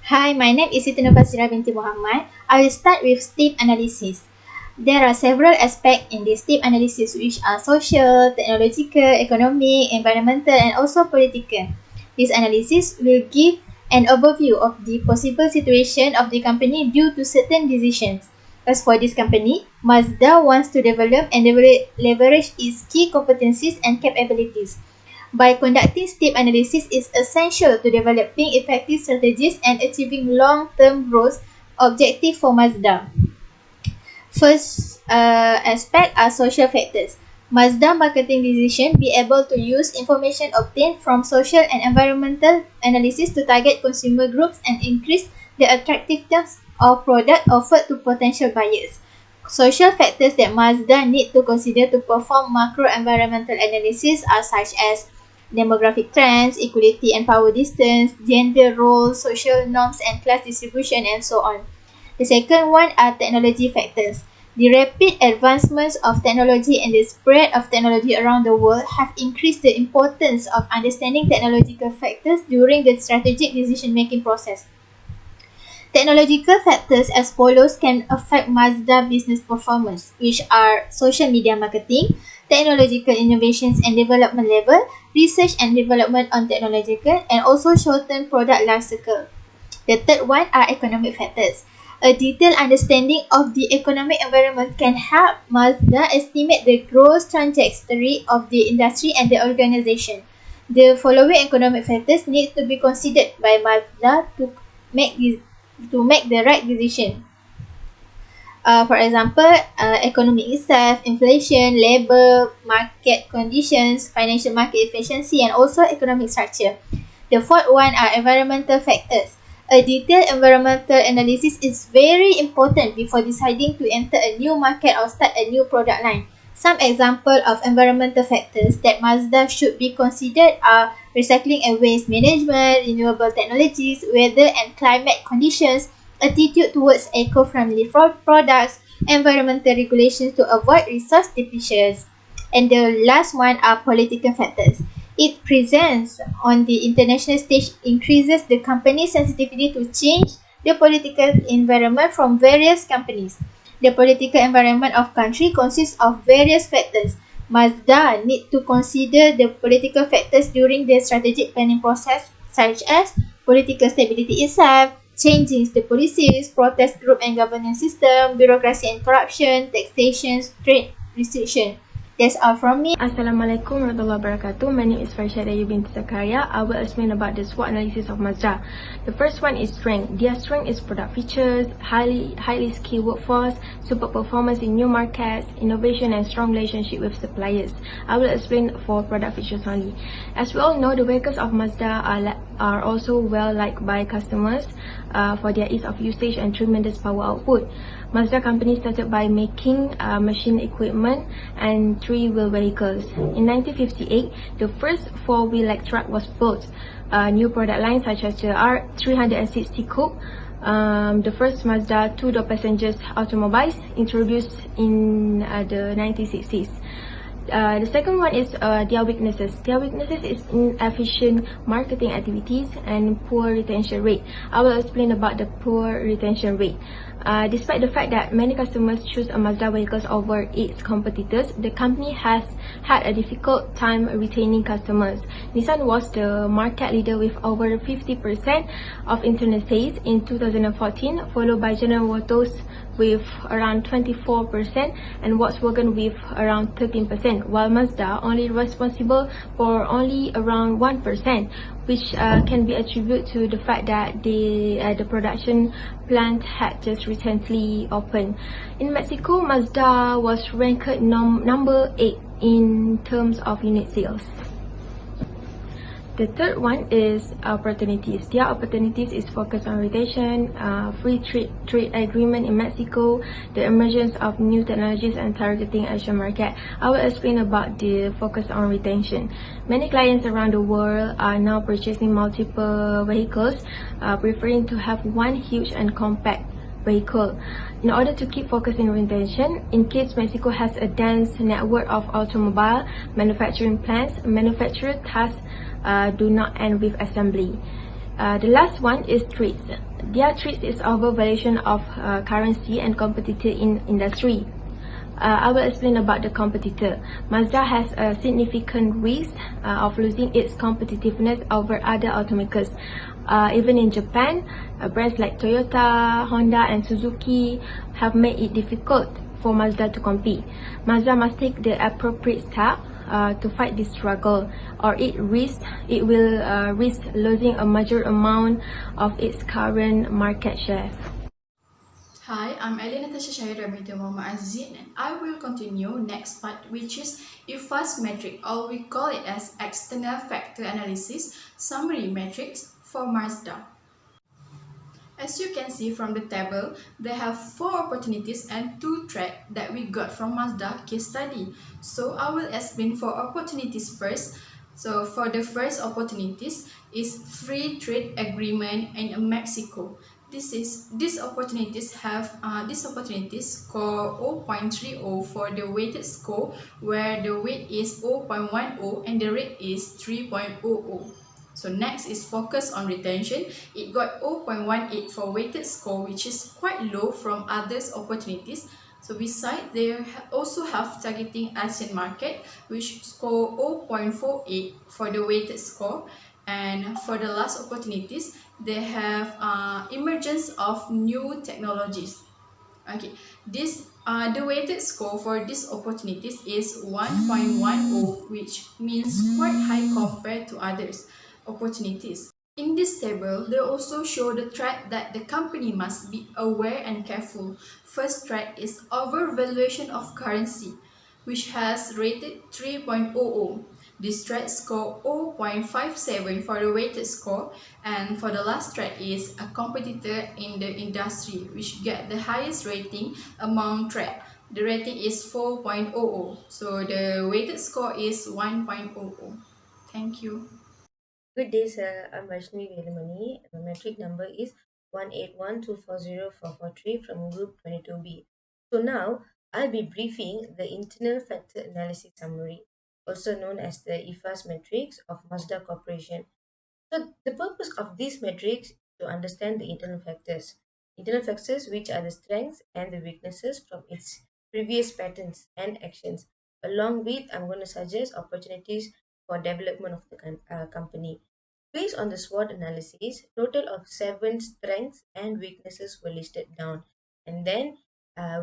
Hi, my name is Siti Nurfazira binti Muhammad. I will start with STEAM analysis. There are several aspects in this STEAM analysis which are social, technological, economic, environmental and also political. This analysis will give an overview of the possible situation of the company due to certain decisions. As for this company, Mazda wants to develop and leverage its key competencies and capabilities. By conducting STEAM analysis is essential to developing effective strategies and achieving long-term growth objectives for Mazda. First aspect are social factors. Mazda marketing decision be able to use information obtained from social and environmental analysis to target consumer groups and increase the attractiveness of product offered to potential buyers. Social factors that Mazda need to consider to perform macro environmental analysis are such as demographic trends, equality and power distance, gender roles, social norms and class distribution, and so on. The second one are technology factors. The rapid advancements of technology and the spread of technology around the world have increased the importance of understanding technological factors during the strategic decision-making process. Technological factors as follows can affect Mazda business performance, which are social media marketing, technological innovations and development level, research and development on technological, and also short-term product life cycle. The third one are economic factors. A detailed understanding of the economic environment can help Mazda estimate the growth trajectory of the industry and the organization. The following economic factors need to be considered by Mazda to make the right decision. For example, economic itself, inflation, labor, market conditions, financial market efficiency, and also economic structure. The fourth one are environmental factors. A detailed environmental analysis is very important before deciding to enter a new market or start a new product line. Some examples of environmental factors that Mazda should be considered are recycling and waste management, renewable technologies, weather and climate conditions, attitude towards eco-friendly products, environmental regulations to avoid resource depletion. And the last one are political factors. It presents on the international stage increases the company's sensitivity to change the political environment from various companies. The political environment of country consists of various factors. Mazda need to consider the political factors during the strategic planning process, such as political stability itself, changing the policies, protest group and governance system, bureaucracy and corruption, taxation, trade restriction. That's all from me. Assalamualaikum warahmatullahi wabarakatuh. My name is Farshada binti Zakaria. I will explain about the SWOT analysis of Mazda. The first one is strength. Their strength is product features, highly skilled workforce, super performance in new markets, innovation and strong relationship with suppliers. I will explain for product features only. As we all know, the vehicles of Mazda are also well liked by customers for their ease of usage and tremendous power output. Mazda company started by making machine equipment and three-wheel vehicles. In 1958, the first four-wheel truck was built. New product lines such as the R360 Coupe, the first Mazda two-door passengers automobiles introduced in the 1960s. The second one is their weaknesses. Their weaknesses is inefficient marketing activities and poor retention rate. I will explain about the poor retention rate. Despite the fact that many customers choose a Mazda vehicles over its competitors, the company has had a difficult time retaining customers. Nissan was the market leader with over 50% of internet sales in 2014, followed by General Motors with around 24% and Volkswagen with around 13%, while Mazda only responsible for only around 1%, which can be attributed to the fact that the production plant had just recently opened. In Mexico, Mazda was ranked number 8 in terms of unit sales. The third one is opportunities. Their opportunities is focused on retention, free trade agreement in Mexico, the emergence of new technologies and targeting Asian market. I will explain about the focus on retention. Many clients around the world are now purchasing multiple vehicles, preferring to have one huge and compact vehicle. In order to keep focusing on retention, in case Mexico has a dense network of automobile manufacturing plants, manufacturer tasks do not end with assembly. The last one is traits. Their threat is overvaluation of currency and competitor in industry. I will explain about the competitor. Mazda has a significant risk of losing its competitiveness over other automakers. Even in Japan, brands like Toyota, Honda and Suzuki have made it difficult for Mazda to compete. Mazda must take the appropriate step to fight this struggle, or it will risk losing a major amount of its current market share. Hi, I'm Ellie Natasha Shahira binti Muhammad Azizin, and I will continue next part, which is IFAS metric, or we call it as external factor analysis summary matrix for Mazda. As you can see from the table, they have 4 opportunities and 2 threats that we got from Mazda case study. So I will explain 4 opportunities first. So for the first opportunities is free trade agreement in Mexico. These opportunities score 0.30 for the weighted score, where the weight is 0.10 and the rate is 3.00. So next is focus on retention. It got 0.18 for weighted score, which is quite low from others opportunities. So besides, they also have targeting Asian market, which score 0.48 for the weighted score. And for the last opportunities, they have emergence of new technologies. Okay, the weighted score for these opportunities is 1.10, which means quite high compared to others opportunities. In this table, they also show the threat that the company must be aware and careful. First threat is overvaluation of currency, which has rated 3.00. This threat score 0.57 for the weighted score, and for the last threat is a competitor in the industry, which get the highest rating among threat. The rating is 4.00, so the weighted score is 1.00. Thank you. Good day, sir. I'm Vaishnavi Velamani. My metric number is 181240443 from Group 22B. So now I'll be briefing the internal factor analysis summary, also known as the IFAS matrix of Mazda Corporation. So the purpose of these metrics is to understand the internal factors which are the strengths and the weaknesses from its previous patterns and actions. Along with, I'm going to suggest opportunities for development of the company. Based on the SWOT analysis, total of 7 strengths and weaknesses were listed down, and then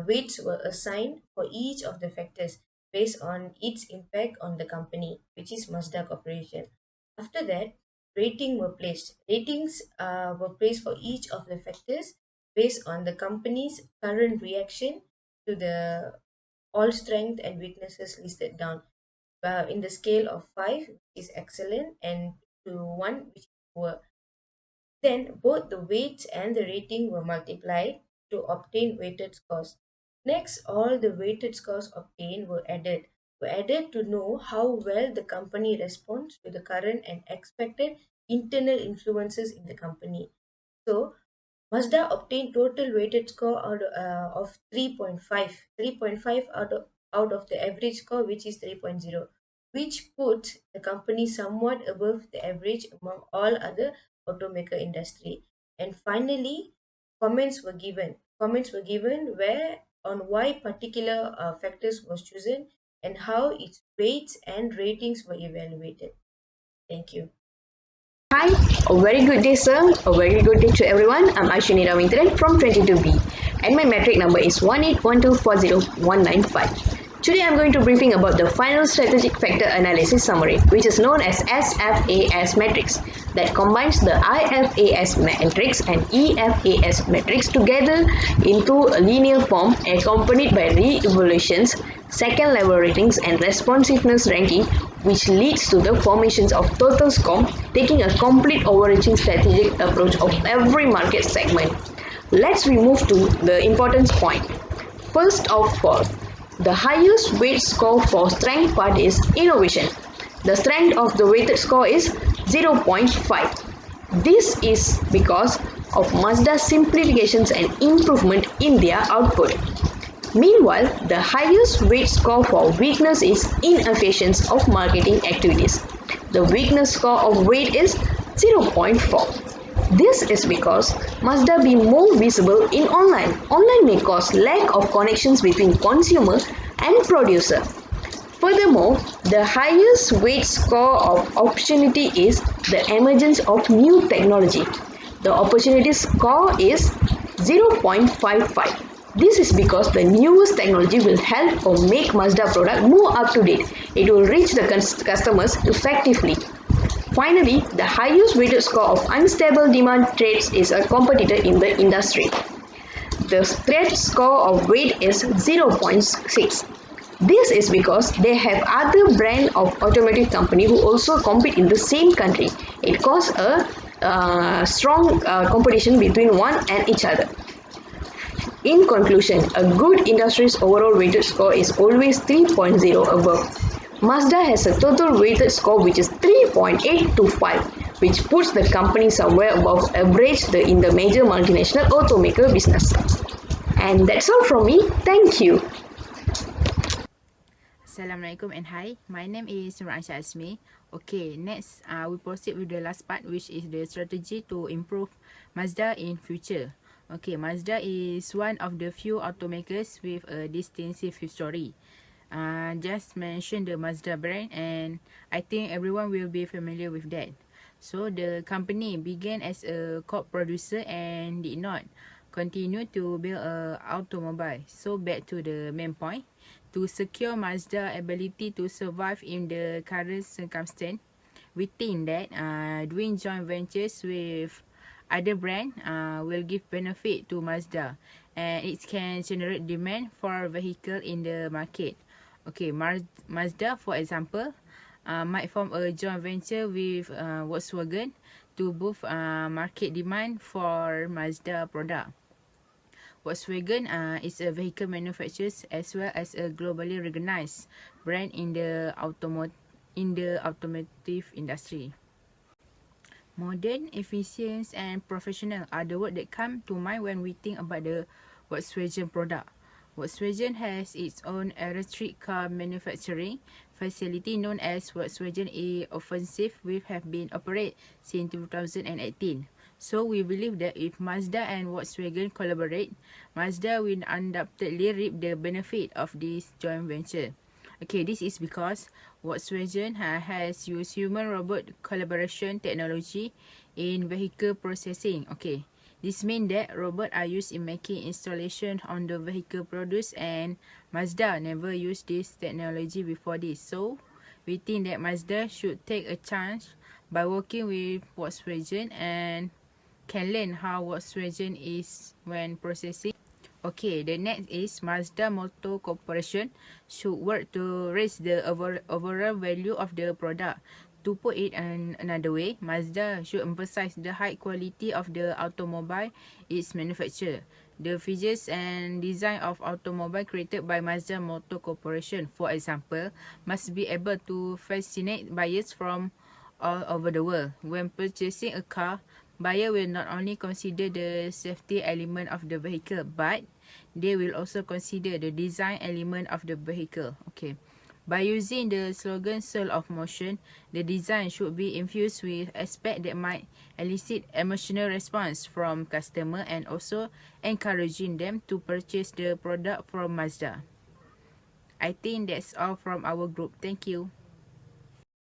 weights were assigned for each of the factors based on its impact on the company, which is Mazda Corporation. After that, ratings were placed for each of the factors based on the company's current reaction to the all strength and weaknesses listed down, in the scale of 5, which is excellent, and to 1, which is poor. Then both the weights and the rating were multiplied to obtain weighted scores. Next, all the weighted scores obtained were added to know how well the company responds to the current and expected internal influences in the company. So Mazda obtained total weighted score of 3.5. 3.5 out of the average score, which is 3.0, which puts the company somewhat above the average among all other automaker industry. And finally, comments were given. Comments were given where on why particular factors was chosen and how its weights and ratings were evaluated. Thank you. Hi, a very good day, sir. A very good day to everyone. I'm Ashwini Ravindran from 22B, and my metric number is 181240195. Today, I'm going to briefing about the final strategic factor analysis summary, which is known as SFAS matrix, that combines the IFAS matrix and EFAS matrix together into a linear form accompanied by re-evaluations, second level ratings, and responsiveness ranking, which leads to the formations of total score, taking a complete overarching strategic approach of every market segment. Let's move to the importance point. First of all, the highest weight score for strength part is innovation. The strength of the weighted score is 0.5. This is because of Mazda's simplifications and improvement in their output. Meanwhile, the highest weight score for weakness is inefficiency of marketing activities. The weakness score of weight is 0.4. This is because Mazda be more visible in online. Online may cause lack of connections between consumer and producer. Furthermore, the highest weight score of opportunity is the emergence of new technology. The opportunity score is 0.55. This is because the newest technology will help or make Mazda product more up to date. It will reach the customers effectively. Finally, the highest weighted score of unstable demand traits is a competitor in the industry. The trait score of weight is 0.6. This is because they have other brand of automotive company who also compete in the same country. It causes a strong competition between one and each other. In conclusion, a good industry's overall weighted score is always 3.0 above. Mazda has a total weighted score which is 3.825, which puts the company somewhere above average in the major multinational automaker business. And that's all from me. Thank you. Assalamualaikum and hi. My name is Nur Ansha Azmi. Okay, next we proceed with the last part, which is the strategy to improve Mazda in future. Okay, Mazda is one of the few automakers with a distinctive history. Just mention the Mazda brand and I think everyone will be familiar with that. So the company began as a core producer and did not continue to build a automobile. So back to the main point. To secure Mazda ability to survive in the current circumstance, we think that doing joint ventures with other brand will give benefit to Mazda and it can generate demand for vehicle in the market. Okay, Mazda for example might form a joint venture with Volkswagen to boost market demand for Mazda product. Volkswagen is a vehicle manufacturer as well as a globally recognized brand in the automotive industry. Modern, efficient and professional are the words that come to mind when we think about the Volkswagen product. Volkswagen has its own electric car manufacturing facility known as Volkswagen E-Offensive, which have been operated since 2018. So we believe that if Mazda and Volkswagen collaborate, Mazda will undoubtedly reap the benefit of this joint venture. Okay, this is because Volkswagen has used human-robot collaboration technology in vehicle processing. Okay, this means that robots are used in making installation on the vehicle produced and Mazda never used this technology before this. So we think that Mazda should take a chance by working with Volkswagen and can learn how Volkswagen is when processing. Okay, the next is Mazda Motor Corporation should work to raise the overall value of the product. To put it in another way, Mazda should emphasize the high quality of the automobile it's manufactured. The features and design of automobile created by Mazda Motor Corporation, for example, must be able to fascinate buyers from all over the world. When purchasing a car, buyer will not only consider the safety element of the vehicle, but they will also consider the design element of the vehicle. Okay. By using the slogan "Soul of Motion," the design should be infused with aspects that might elicit emotional response from customer and also encouraging them to purchase the product from Mazda. I think that's all from our group. Thank you.